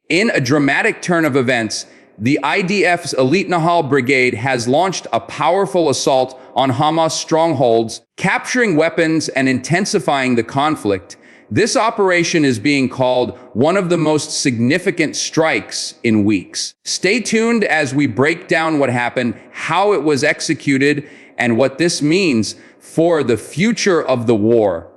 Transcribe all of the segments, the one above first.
In a dramatic turn of events, the IDF's elite Nahal Brigade has launched a powerful assault on Hamas Strongholds, capturing weapons and intensifying the conflict. This operation is being called one of the most significant strikes in weeks. Stay tuned as we break down what happened, how it was executed, and what this means for the future of the war.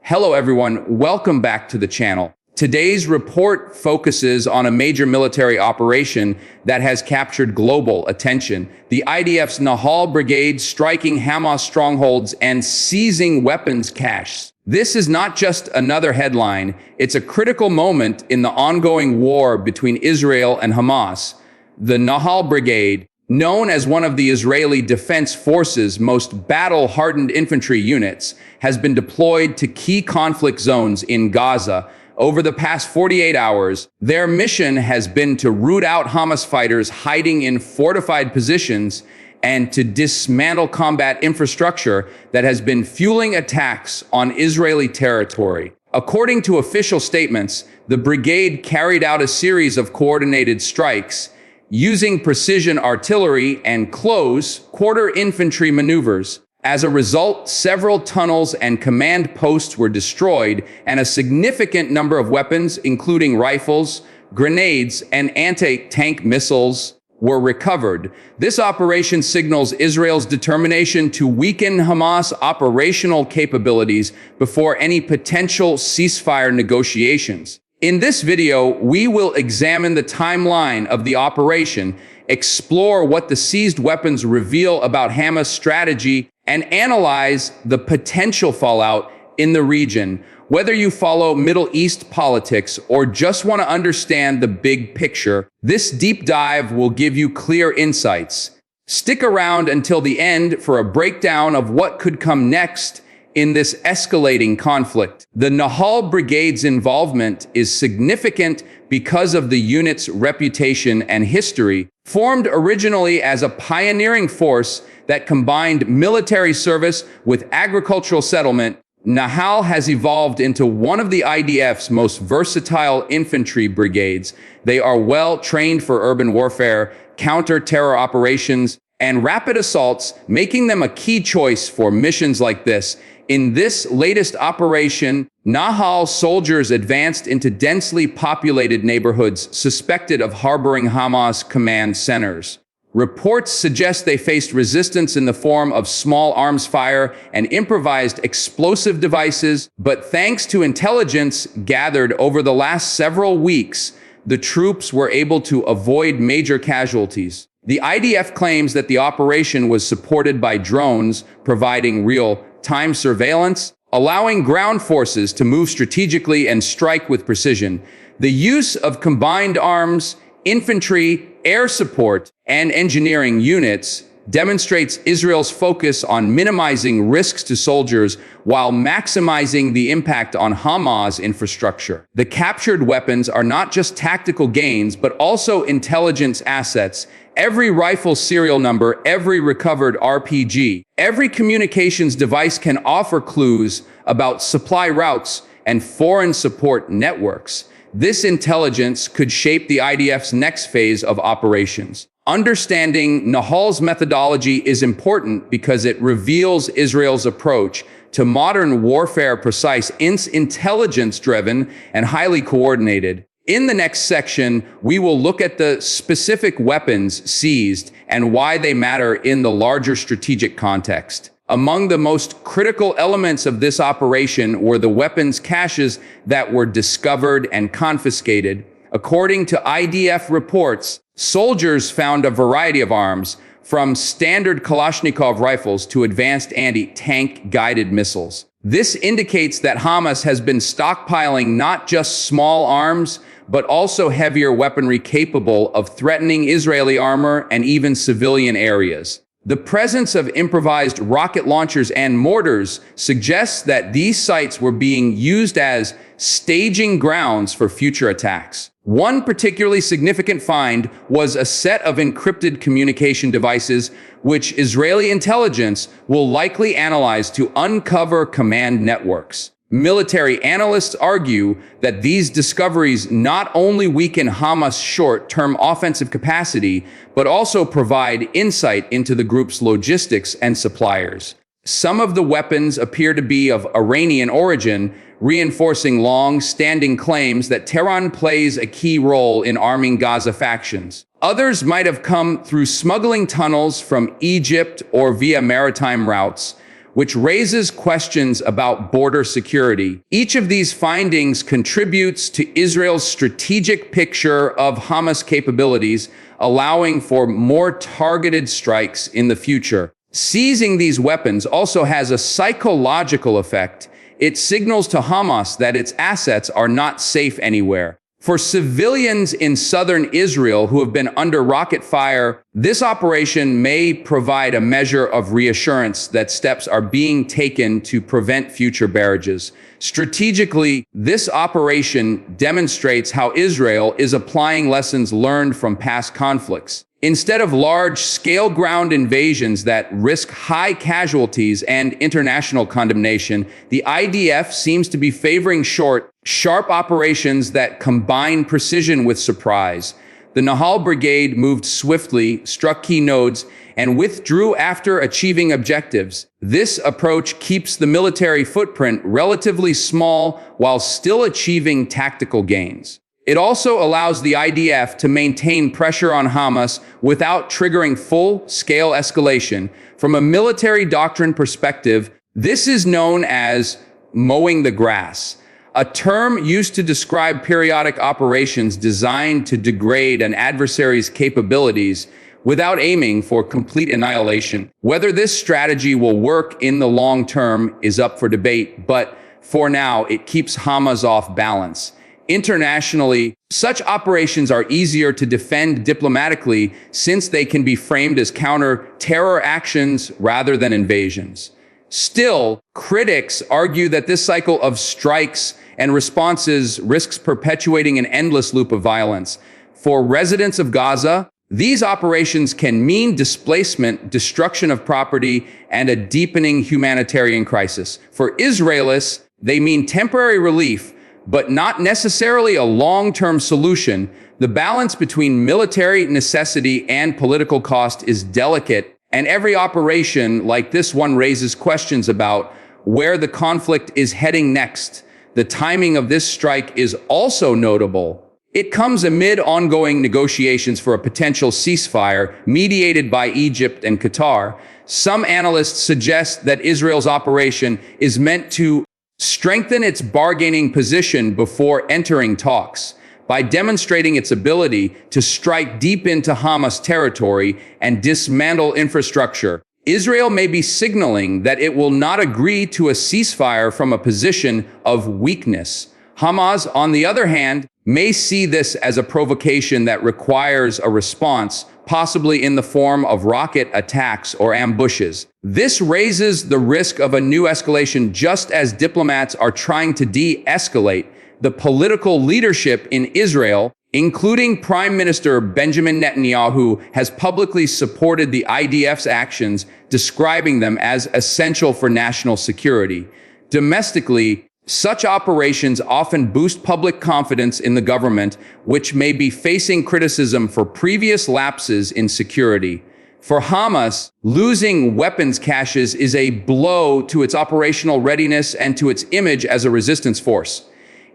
Hello everyone, welcome back to the channel. Today's report focuses on a major military operation that has captured global attention. The IDF's Nahal Brigade striking Hamas strongholds and seizing weapons caches. This is not just another headline, it's a critical moment in the ongoing war between Israel and Hamas. The Nahal Brigade, known as one of the Israeli Defense Forces' most battle-hardened infantry units, has been deployed to key conflict zones in Gaza. Over the past 48 hours, their mission has been to root out Hamas fighters hiding in fortified positions and to dismantle combat infrastructure that has been fueling attacks on Israeli territory. According to official statements, the brigade carried out a series of coordinated strikes using precision artillery and close-quarter infantry maneuvers. As a result, several tunnels and command posts were destroyed, and a significant number of weapons, including rifles, grenades, and anti-tank missiles, were recovered. This operation signals Israel's determination to weaken Hamas' operational capabilities before any potential ceasefire negotiations. In this video, we will examine the timeline of the operation, explore what the seized weapons reveal about Hamas' strategy, and analyze the potential fallout in the region. Whether you follow Middle East politics or just want to understand the big picture, this deep dive will give you clear insights. Stick around until the end for a breakdown of what could come next in this escalating conflict. The Nahal Brigade's involvement is significant because of the unit's reputation and history. Formed originally as a pioneering force that combined military service with agricultural settlement, Nahal has evolved into one of the IDF's most versatile infantry brigades. They are well trained for urban warfare, counter-terror operations, and rapid assaults, making them a key choice for missions like this. In this latest operation, Nahal soldiers advanced into densely populated neighborhoods suspected of harboring Hamas command centers. Reports suggest they faced resistance in the form of small arms fire and improvised explosive devices, but thanks to intelligence gathered over the last several weeks, the troops were able to avoid major casualties. The IDF claims that the operation was supported by drones, providing real-time surveillance, allowing ground forces to move strategically and strike with precision. The use of combined arms, infantry, air support, and engineering units demonstrates Israel's focus on minimizing risks to soldiers while maximizing the impact on Hamas infrastructure. The captured weapons are not just tactical gains, but also intelligence assets. Every rifle serial number, every recovered RPG, every communications device can offer clues about supply routes and foreign support networks. This intelligence could shape the IDF's next phase of operations. Understanding Nahal's methodology is important because it reveals Israel's approach to modern warfare: precise, intelligence-driven, and highly coordinated. In the next section, we will look at the specific weapons seized and why they matter in the larger strategic context. Among the most critical elements of this operation were the weapons caches that were discovered and confiscated. According to IDF reports, soldiers found a variety of arms, from standard Kalashnikov rifles to advanced anti-tank guided missiles. This indicates that Hamas has been stockpiling not just small arms, but also heavier weaponry capable of threatening Israeli armor and even civilian areas. The presence of improvised rocket launchers and mortars suggests that these sites were being used as staging grounds for future attacks. One particularly significant find was a set of encrypted communication devices, which Israeli intelligence will likely analyze to uncover command networks. Military analysts argue that these discoveries not only weaken Hamas' short-term offensive capacity, but also provide insight into the group's logistics and suppliers. Some of the weapons appear to be of Iranian origin, reinforcing long-standing claims that Tehran plays a key role in arming Gaza factions. Others might have come through smuggling tunnels from Egypt or via maritime routes, which raises questions about border security. Each of these findings contributes to Israel's strategic picture of Hamas capabilities, allowing for more targeted strikes in the future. Seizing these weapons also has a psychological effect. It signals to Hamas that its assets are not safe anywhere. For civilians in southern Israel who have been under rocket fire, this operation may provide a measure of reassurance that steps are being taken to prevent future barrages. Strategically, this operation demonstrates how Israel is applying lessons learned from past conflicts. Instead of large-scale ground invasions that risk high casualties and international condemnation, the IDF seems to be favoring short, sharp operations that combine precision with surprise. The Nahal Brigade moved swiftly, struck key nodes, and withdrew after achieving objectives. This approach keeps the military footprint relatively small while still achieving tactical gains. It also allows the IDF to maintain pressure on Hamas without triggering full-scale escalation. From a military doctrine perspective, this is known as mowing the grass, a term used to describe periodic operations designed to degrade an adversary's capabilities without aiming for complete annihilation. Whether this strategy will work in the long term is up for debate, but for now, it keeps Hamas off balance. Internationally, such operations are easier to defend diplomatically since they can be framed as counter-terror actions rather than invasions. Still, critics argue that this cycle of strikes and responses risks perpetuating an endless loop of violence. For residents of Gaza, these operations can mean displacement, destruction of property, and a deepening humanitarian crisis. For Israelis, they mean temporary relief, but not necessarily a long-term solution. The balance between military necessity and political cost is delicate, and every operation like this one raises questions about where the conflict is heading next. The timing of this strike is also notable. It comes amid ongoing negotiations for a potential ceasefire mediated by Egypt and Qatar. Some analysts suggest that Israel's operation is meant to strengthen its bargaining position before entering talks by demonstrating its ability to strike deep into Hamas territory and dismantle infrastructure. Israel may be signaling that it will not agree to a ceasefire from a position of weakness. Hamas, on the other hand, may see this as a provocation that requires a response, possibly in the form of rocket attacks or ambushes. This raises the risk of a new escalation just as diplomats are trying to de-escalate. The political leadership in Israel, including Prime Minister Benjamin Netanyahu, has publicly supported the IDF's actions, describing them as essential for national security. Domestically, such operations often boost public confidence in the government, which may be facing criticism for previous lapses in security. For Hamas, losing weapons caches is a blow to its operational readiness and to its image as a resistance force.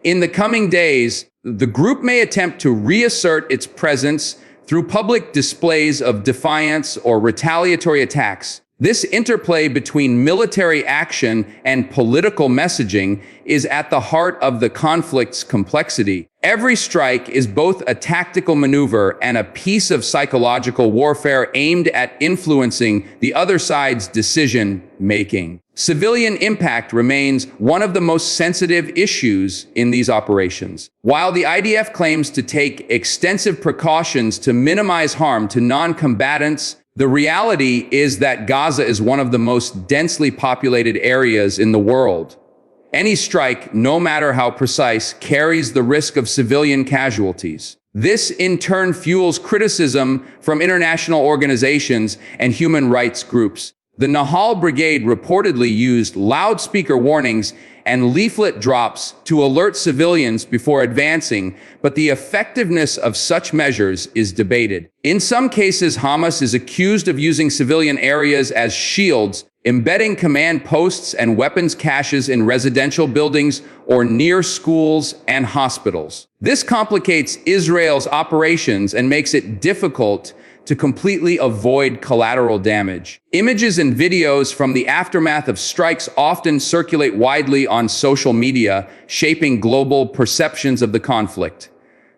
In the coming days, the group may attempt to reassert its presence through public displays of defiance or retaliatory attacks. This interplay between military action and political messaging is at the heart of the conflict's complexity. Every strike is both a tactical maneuver and a piece of psychological warfare aimed at influencing the other side's decision-making. Civilian impact remains one of the most sensitive issues in these operations. While the IDF claims to take extensive precautions to minimize harm to non-combatants, the reality is that Gaza is one of the most densely populated areas in the world. Any strike, no matter how precise, carries the risk of civilian casualties. This, in turn, fuels criticism from international organizations and human rights groups. The Nahal Brigade reportedly used loudspeaker warnings and leaflet drops to alert civilians before advancing, but the effectiveness of such measures is debated. In some cases, Hamas is accused of using civilian areas as shields, embedding command posts and weapons caches in residential buildings or near schools and hospitals. This complicates Israel's operations and makes it difficult to completely avoid collateral damage. Images and videos from the aftermath of strikes often circulate widely on social media, shaping global perceptions of the conflict.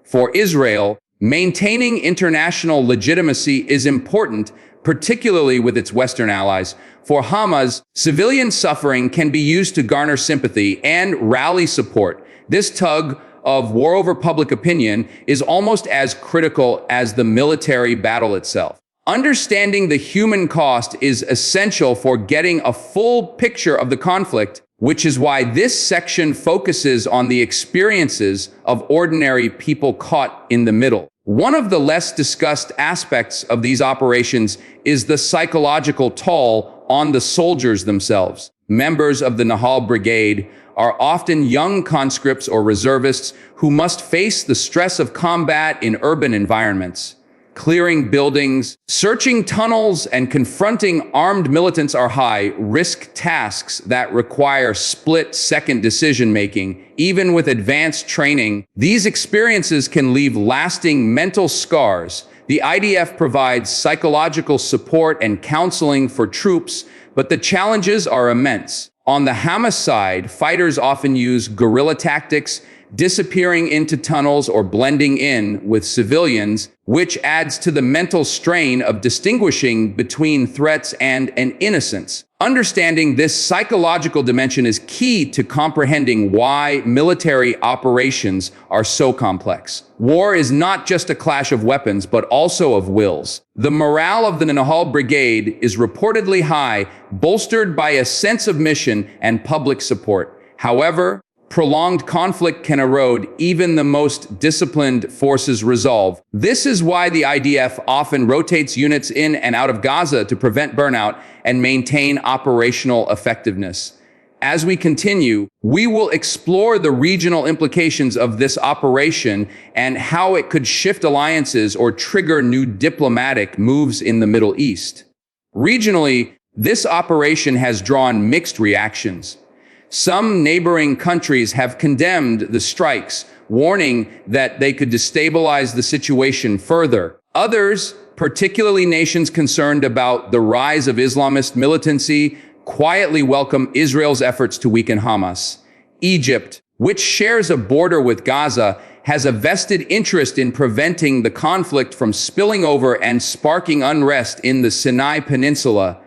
For Israel, maintaining international legitimacy is important, particularly with its Western allies. For Hamas, civilian suffering can be used to garner sympathy and rally support. This tug of war over public opinion is almost as critical as the military battle itself. Understanding the human cost is essential for getting a full picture of the conflict, which is why this section focuses on the experiences of ordinary people caught in the middle. One of the less discussed aspects of these operations is the psychological toll on the soldiers themselves. Members of the Nahal Brigade are often young conscripts or reservists who must face the stress of combat in urban environments. Clearing buildings, searching tunnels, and confronting armed militants are high-risk tasks that require split-second decision-making. Even with advanced training, these experiences can leave lasting mental scars. The IDF provides psychological support and counseling for troops, but the challenges are immense. On the Hamas side, fighters often use guerrilla tactics, disappearing into tunnels or blending in with civilians, which adds to the mental strain of distinguishing between threats and an innocence. Understanding this psychological dimension is key to comprehending why military operations are so complex. War is not just a clash of weapons, but also of wills. The morale of the Nahal Brigade is reportedly high, bolstered by a sense of mission and public support. However, prolonged conflict can erode even the most disciplined forces' resolve. This is why the IDF often rotates units in and out of Gaza to prevent burnout and maintain operational effectiveness. As we continue, we will explore the regional implications of this operation and how it could shift alliances or trigger new diplomatic moves in the Middle East. Regionally, this operation has drawn mixed reactions. Some neighboring countries have condemned the strikes, warning that they could destabilize the situation further. Others, particularly nations concerned about the rise of Islamist militancy, quietly welcome Israel's efforts to weaken Hamas. Egypt, which shares a border with Gaza, has a vested interest in preventing the conflict from spilling over and sparking unrest in the Sinai Peninsula.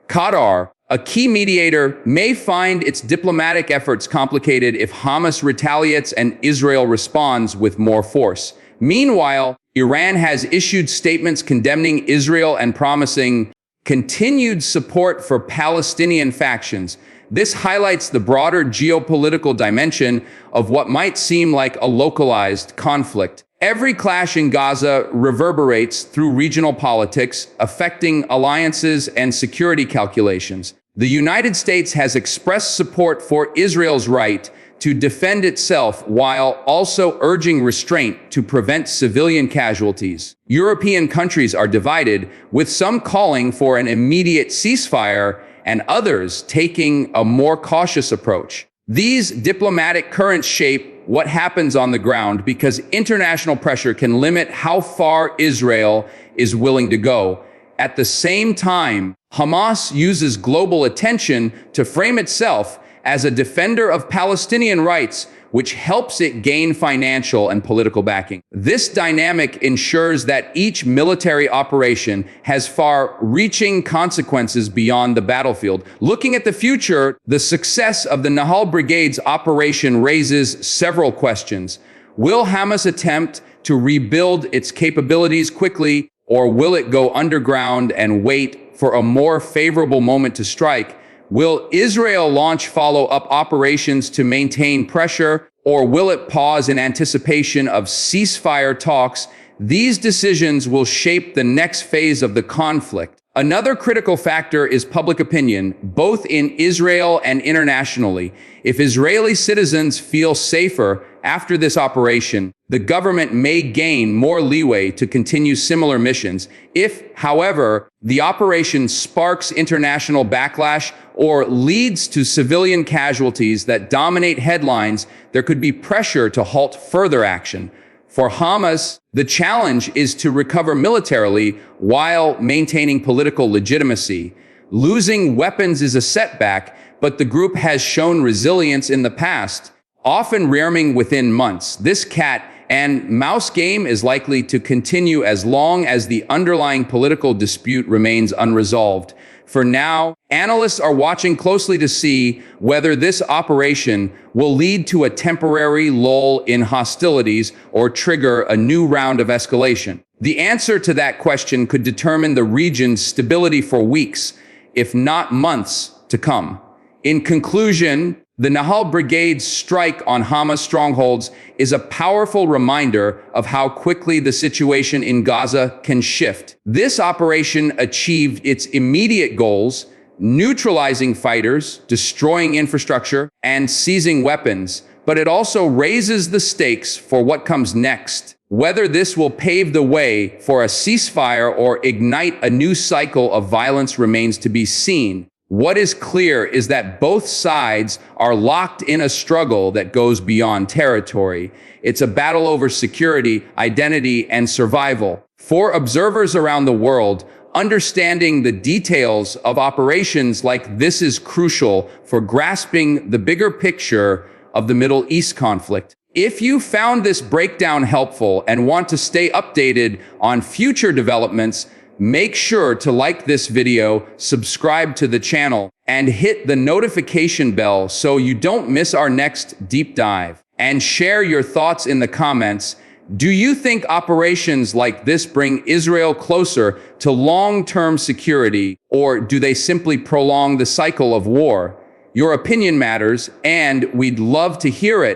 Qatar, a key mediator, may find its diplomatic efforts complicated if Hamas retaliates and Israel responds with more force. Meanwhile, Iran has issued statements condemning Israel and promising continued support for Palestinian factions. This highlights the broader geopolitical dimension of what might seem like a localized conflict. Every clash in Gaza reverberates through regional politics, affecting alliances and security calculations. The United States has expressed support for Israel's right to defend itself while also urging restraint to prevent civilian casualties. European countries are divided, with some calling for an immediate ceasefire and others taking a more cautious approach. These diplomatic currents shape what happens on the ground because international pressure can limit how far Israel is willing to go. At the same time, Hamas uses global attention to frame itself as a defender of Palestinian rights, which helps it gain financial and political backing. This dynamic ensures that each military operation has far-reaching consequences beyond the battlefield. Looking at the future, the success of the Nahal Brigade's operation raises several questions. Will Hamas attempt to rebuild its capabilities quickly, or will it go underground and wait for a more favorable moment to strike? Will Israel launch follow-up operations to maintain pressure, or will it pause in anticipation of ceasefire talks? These decisions will shape the next phase of the conflict. Another critical factor is public opinion, both in Israel and internationally. If Israeli citizens feel safer after this operation, the government may gain more leeway to continue similar missions. If, however, the operation sparks international backlash or leads to civilian casualties that dominate headlines, there could be pressure to halt further action. For Hamas, the challenge is to recover militarily while maintaining political legitimacy. Losing weapons is a setback, but the group has shown resilience in the past, often rearming within months. This cat and mouse game is likely to continue as long as the underlying political dispute remains unresolved. For now, analysts are watching closely to see whether this operation will lead to a temporary lull in hostilities or trigger a new round of escalation. The answer to that question could determine the region's stability for weeks, if not months, to come. In conclusion, the Nahal Brigade's strike on Hamas strongholds is a powerful reminder of how quickly the situation in Gaza can shift. This operation achieved its immediate goals, neutralizing fighters, destroying infrastructure, and seizing weapons, but it also raises the stakes for what comes next. Whether this will pave the way for a ceasefire or ignite a new cycle of violence remains to be seen. What is clear is that both sides are locked in a struggle that goes beyond territory. It's a battle over security, identity, and survival. For observers around the world, understanding the details of operations like this is crucial for grasping the bigger picture of the Middle East conflict. If you found this breakdown helpful and want to stay updated on future developments, make sure to like this video, subscribe to the channel, and hit the notification bell so you don't miss our next deep dive. And share your thoughts in the comments. Do you think operations like this bring Israel closer to long-term security, or do they simply prolong the cycle of war? Your opinion matters, and we'd love to hear it.